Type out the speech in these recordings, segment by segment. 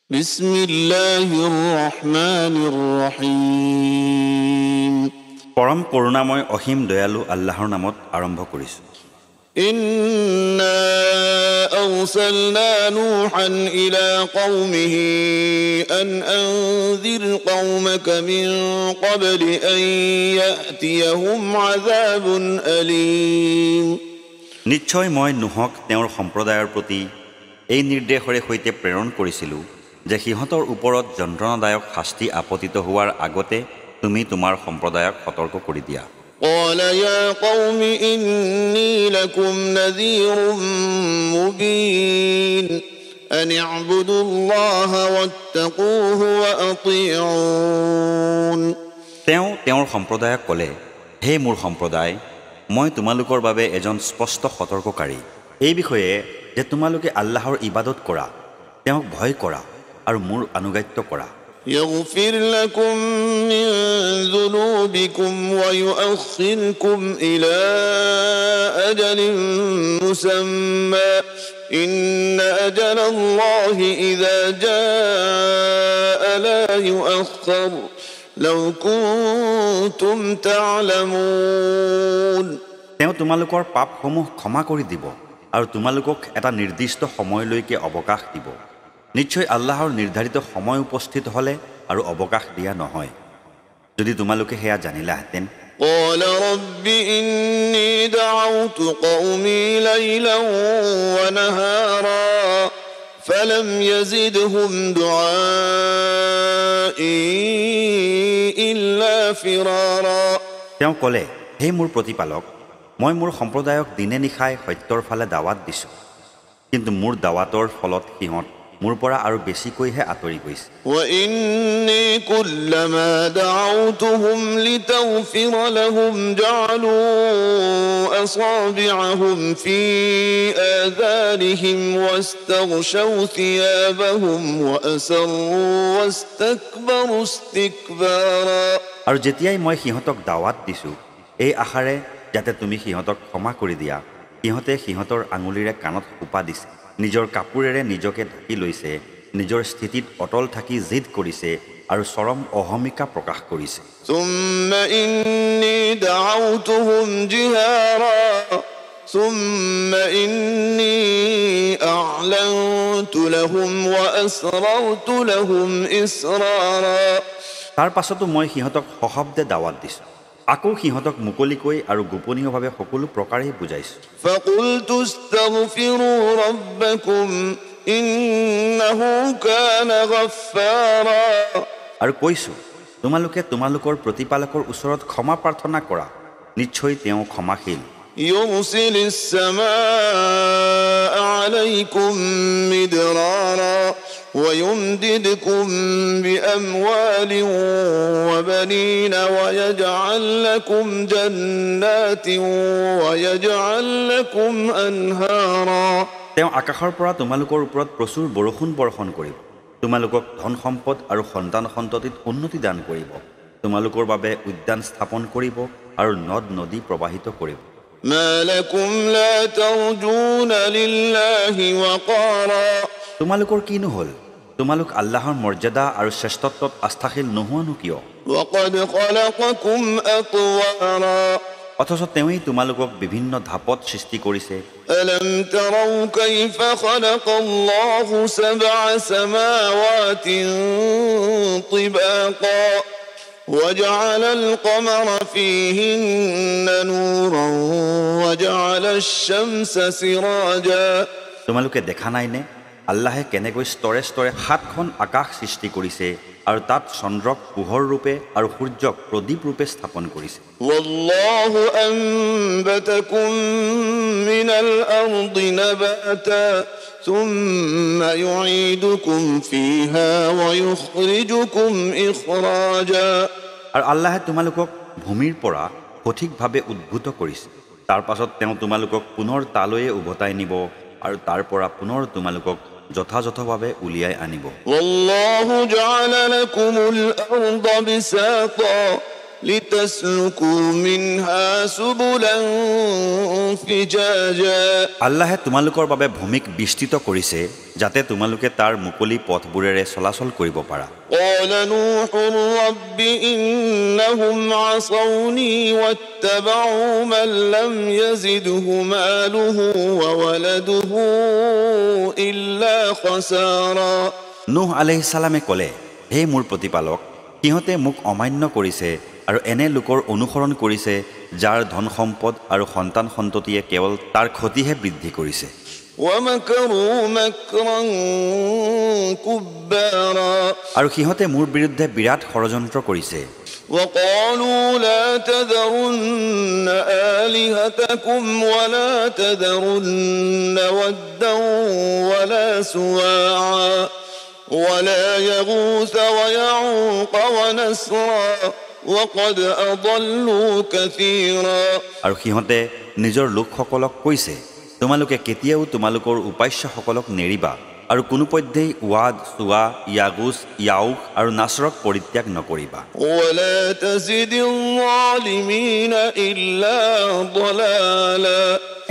بسم الله الرحمن الرحيم পৰম কৰুণাময় অসীম দয়ালু আল্লাহৰ নামত আৰম্ভ কৰিছো إنا أرسلنا نوحا إلى قومه أن أنذر قومك من قبل أن يأتيهم عذاب أليم নিশ্চয় মই নুহক তেওঁৰ সম্প্ৰদায়ৰ প্ৰতি এই নিৰ্দেশৰে সৈতে প্ৰেৰণ কৰিছিলো যে সিহঁতৰ ওপৰত যন্ত্ৰণাদায়ক শাস্তি আপতিত হোৱাৰ আগতে তুমি তোমাৰ সম্প্ৰদায়ক সতৰ্ক কৰি দিয়া قال يا قوم إني لكم نذير مبين أن اعبدوا الله واتقوه وأطيعون তেওঁৰ সম্প্ৰদায়ক ক'লে হে মোৰ সম্প্ৰদায় মই তোমালোকৰ বাবে এজন স্পষ্ট সতৰ্ককাৰী এই বিষয়ে যে তোমালোকে আল্লাহৰ ইবাদত কৰা তেওঁক ভয় কৰা আৰু মোৰ আনুগত্য কৰা يغفر لكم من ذنوبكم ويؤخركم إلى أجل مسمى إن أجل الله إذا جاء لا يؤخر لو كنتم تعلمون তেওঁ তোমালোকৰ পাপসমূহ ক্ষমা কৰি দিব আৰু তোমালোকক এটা নিৰ্দিষ্ট সময়লৈকে অৱকাশ দিব নিশ্চয় আল্লাহৰ নিৰ্ধাৰিত সময় উপস্থিত হলে আৰু অৱকাশ দিয়া নহয় যদি তোমালোকে হেয়া জানিলাহেঁতেন قال رب إني دعوت قومي ليلا ونهارا فلم يزدهم دعائي إلا فرارا তেওঁ ক'লে হে মোৰ প্ৰতিপালক মই মোৰ সম্প্ৰদায়ক দিনে নিশাই সত্যৰ ফালে দাৱাত দিছোঁ কিন্তু মোৰ দাৱাতৰ ফলত সিহঁত মোৰ পৰা আৰু বেছিকৈহে আঁতৰি গৈছে وإني كلما دعوتهم لتغفر لهم جعلوا أصابعهم في آذانهم واستغشوا ثيابهم وأسروا واستكبروا استكبارا আৰু যেতিয়াই মই সিহঁতক দাৱাত দিছোঁ এই আশাৰে যাতে তুমি সিহঁতক ক্ষমা কৰি দিয়া সিহঁতে সিহঁতৰ আঙুলিৰে কাণত সোপা দিছে নিজৰ কাপোৰেৰে নিজকে ঢাকি লৈছে নিজৰ স্থিতিত অটল থাকি জিদ কৰিছে আৰু চৰম অহমিকা প্ৰকাশ কৰিছে ثم إني دعوتهم جهارا ثم إني أعلنت لهم وأسررت لهم إسرارا তাৰ পাছতো মই সিহঁতক সশব্দে দাৱাত দিছোঁ আকৌ সিহঁতক মুকলিকৈ আৰু গোপনীয়ভাৱে সকলো প্ৰকাৰেই বুজাইছোঁ فقلت استغفروا ربكم إنه كان غفارا আৰু কৈছোঁ তোমালোকে তোমালোকৰ প্ৰতিপালকৰ ওচৰত ক্ষমা প্ৰাৰ্থনা কৰা নিশ্চয় তেওঁ ক্ষমাশীল يرسل السماء عليكم مدرارا ويمددكم بأموال وبنين ويجعل لكم جنات ويجعل لكم أنهارا তেওঁ আকাশৰ পৰা তোমালোকৰ ওপৰত প্ৰচুৰ বৰষুণ বৰ্ষণ কৰিব তোমালোকক ধন সম্পদ আৰু সন্তান সন্ততিত উন্নতি দান কৰিব তোমালোকৰ বাবে উদ্যান স্থাপন কৰিব আৰু নদ নদী প্ৰবাহিত কৰিব ما لكم لا ترجون لله وقارا তোমালোকৰ কি নহল তোমালোক আল্লাহৰ মৰ্যাদা আৰু শ্ৰেষ্ঠত্বত আস্থাশীল নোহোৱানো কিয় وقد خلقكم أطوارا অথচ তেওঁই তোমালোকক বিভিন্ন ধাপত সৃষ্টি কৰিছে ألم تروا كيف خلق الله سبع سماوات طباقا وجعل القمر فيهن نورا وجعل الشمس سراجا তোমালোকে দেখা নাইনে আল্লাহে কেনেকৈ স্তৰে স্তৰে 7খন আকাশ সৃষ্টি কৰিছে আৰু তাত চন্দ্ৰক পোহৰ ৰূপে আৰু সূৰ্যক প্ৰদীপ ৰূপে স্থাপন কৰিছে والله أنبتكم من الأرض نباتا ثم يعيدكم فيها ويخرجكم إخراجا আৰু আল্লাহে তোমালোকক ভূমিৰ পৰা সঠিকভাৱে উদ্ভূত কৰিছে তাৰ পাছত তেওঁ তোমালোকক পুনৰ তালৈয়ে উভতাই নিব আৰু তাৰ পৰা পুনৰ তোমালোকক যথাযথভাৱে উলিয়াই আনিব والله جعل لكم الأرض بساطا لتسلكوا منها سبلا فجاجا আল্লাহে তোমালোকৰ বাবে ভূমিক বিস্তৃত কৰিছে যাতে তোমালোকে তাৰ মুকলি পথবোৰেৰে চলাচল কৰিব পাৰা قال نوح رب إنهم عصوني واتبعوا من لم يزده ماله وولده إلا خسارا নুহ আলাইহিস সালামে ক'লে হে মোৰ প্ৰতিপালক সিহঁতে মোক অমান্য কৰিছে আৰু এনে লোকৰ অনুসৰণ কৰিছে যাৰ ধন সম্পদ আৰু সন্তান সন্ততিয়ে কেৱল তাৰ ক্ষতিহে বৃদ্ধি কৰিছে ومكروا مكرا كبارا আৰু সিহঁতে মোৰ বিৰুদ্ধে বিৰাট ষড়যন্ত্ৰ কৰিছে وقالوا لا تذرن آلهتكم ولا تذرن ودا ولا سواعا ولا يغوث ويعوق ونسرا وقد أضلوا كثيرا আৰু সিহঁতে নিজৰ লোকসকলক কৈছে তোমালোকে কেতিয়াও তোমালোকৰ উপাস্যসকলক নেৰিবা আৰু কোনোপধ্যেই ৱাদ সুৱা ইয়াগুছ ইয়াউক আৰু নাছৰক পৰিত্যাগ নকৰিবা ولا تزد الظالمين إلا ضلالا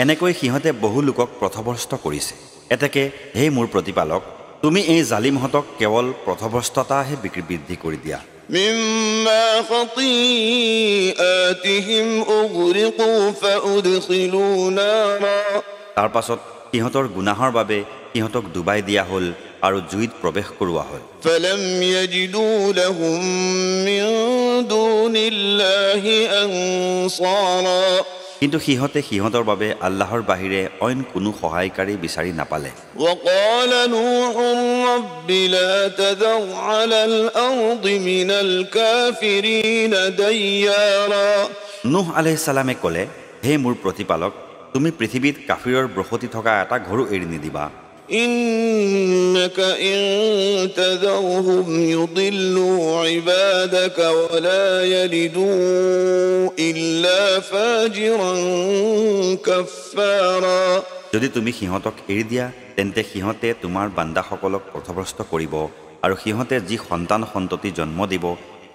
এনেকৈ সিহঁতে বহু লোকক পথভ্ৰষ্ট কৰিছে এতেকে হে মোৰ প্ৰতিপালক তুমি এই জালিমহঁতক কেৱল পথভ্ৰষ্টতাহে বৃদ্ধি কৰি দিয়া مما خطيئاتهم أغرقوا فأدخلوا نارا তাৰ পাছত সিহঁতৰ গুনাহৰ বাবে সিহঁতক ডুবাই দিয়া হ'ল আৰু জুইত প্ৰৱেশ কৰোৱা হ'ল فلم يجدوا لهم من دون الله أنصارا কিন্তু সিহঁতে সিহঁতৰ বাবে আল্লাহৰ বাহিৰে অইন কোনো সহায়কাৰী বিচাৰি নাপালে وقال نوح رب لا تذر على الأرض من الكافرين ديارا নুহ আলাইহিস সালামে ক'লে হে মোৰ প্ৰতিপালক তুমি পৃথিৱীত কাফিৰৰ বসতি থকা এটা ঘৰো এৰি নিদিবা إنك إن تذرهم يضلوا عبادك ولا يلدوا إلا فاجرا كفارا যদি তুমি সিহঁতক এৰি দিয়া তেন্তে সিহঁতে তোমাৰ বান্দাসকলক পথভ্ৰষ্ট কৰিব আৰু সিহঁতে যি সন্তান সন্ততি জন্ম দিব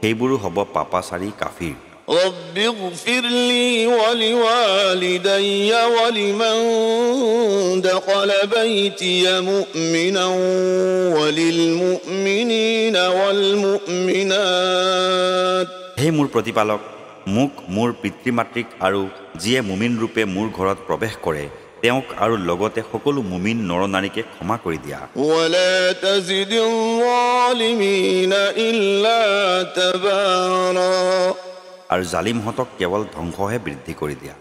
সেইবোৰো হ'ব পাপাচাৰী কাফিৰ رب اغفر لي ولوالدي ولمن دخل بيتي مؤمنا وللمؤمنين والمؤمنات হে মোৰ প্ৰতিপালক মোক মোৰ পিতৃ মাতৃক আৰু যিয়ে মুমিন ৰূপে মোৰ ঘৰত প্ৰৱেশ কৰে তেওঁক আৰু লগতে সকলো মুমিন নৰনাৰীকে ক্ষমা কৰি দিয়া ولا تزد الظالمين إلا تبارا আৰু জালিমহঁতক কেৱল ধ্বংসহে বৃদ্ধি কৰি দিয়া